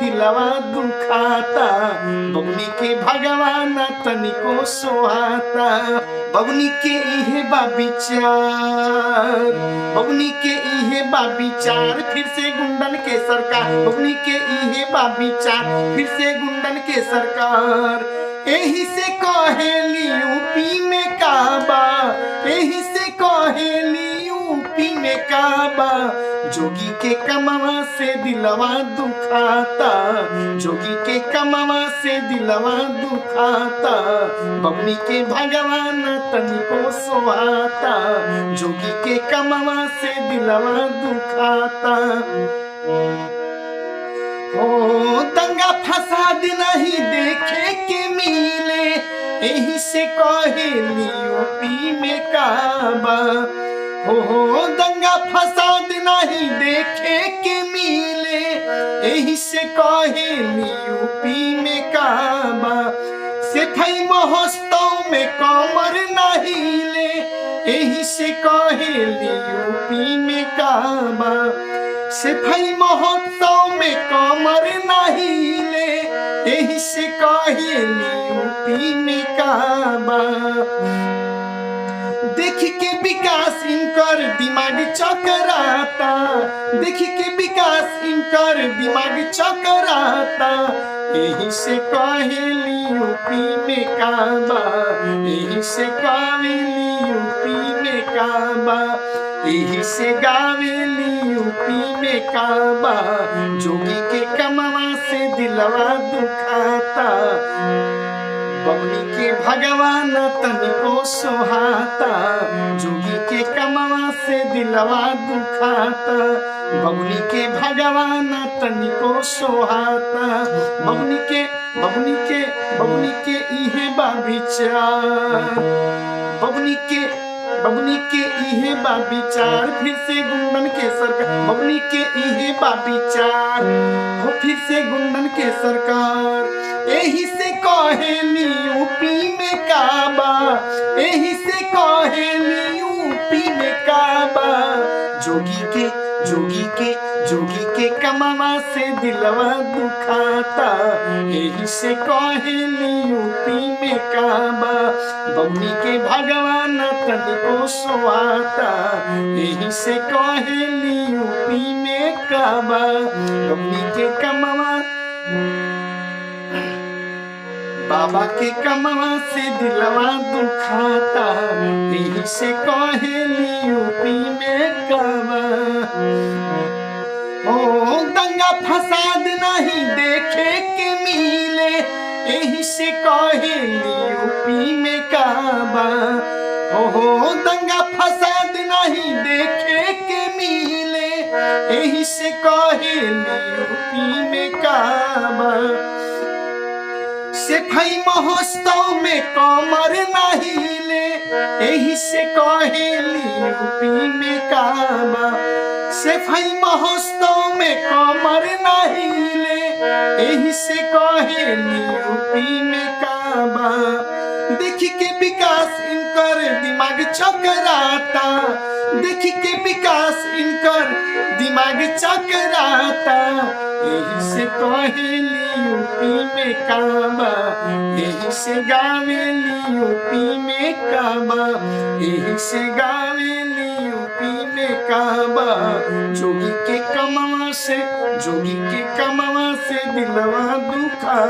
दिलवा दुखाता। बबुनी के भगवान तनिको सोहाता। बबुनी के इहे बा विचार, बबुनी के इहे बा विचार, फिर से गुंडन के सरकार। बबुनी के इहे बा विचार, फिर से गुंडन के सरकार। एही से कहेली यूपी में काबा, एही से कहेली यूपी में काबा। जोगी के कमावा से दिलवा दुखाता, जोगी के कमावा से दिलवा दुखाता। बबुनी के भगवान तनिको सोहाता। जोगी के कमावा से दिलवा दुखाता। हो दंगा फसाद नहीं देखे के मिले, यही से कहेली यूपी में काबा। हो दंगा फसाद नहीं देखे के मिले, यही से कहेली यूपी में काबा। सिफाई महोत्सव में कमर नहीं ले, यही से कहेली यूपी में काबा। सिफाई महोत्सव में कमर नहीं ले, यही से कहेली यूपी में काबा। देख के विकास इनकर दिमाग चकराता, देख के विकास इनकर दिमाग चकराता। यही से कहेली यूपी में काबा, यही से कहेली यूपी में काबा, यही से गावेली यूपी में काबा। जोगी के कमावा से दिलवा दुखाता। बबुनी के भगवान तनिको सोहाता। जोगी के कमावा से दिलवा दुखाता। बबुनी के भगवान तनिको सोहाता। बबुनी के बबुनी के बबुनी के इहे बा विचार, बबुनी के इहे बा विचार, फिर से गुंडन के सरकार। बबुनी के इहे बा विचार, हो फिर से गुंडन के सरकार। यही से कहेली यूपी में काबा, यही से कहेली यूपी में काबा। जोगी के कमावा से दिलवा दुखाता। यही से कहेली यूपी में काबा। बबुनी के भगवान तनिको सोहाता। यही से कहेली यूपी में काबा। बबुनी के कमावा बाबा के कमावा से दिलवा दुखाता। यही से कहेली यूपी में काबा। ओ दंगा फसाद नहीं देखे के मिले, यही से कहेली यूपी में काबा। हो दंगा फसाद नहीं देखे के मिले, यही से कहेली यूपी में काबा। सिफाई महोत्सव में कमर नहीं ले, यही से कहेली यूपी में काबा। सिफाई महोत्सव में कमर नहीं ले, यही से कहेली यूपी में काबा। देख के विकास इनकर दिमाग चकराता, देख के विकास इनकर दिमाग चकराता। यही से कहेली यूपी में काबा, यही से गावेली यूपी में काबा, यही से गावेली यूपी में काबा। जोगी के कमावा से दिलवा दुखा।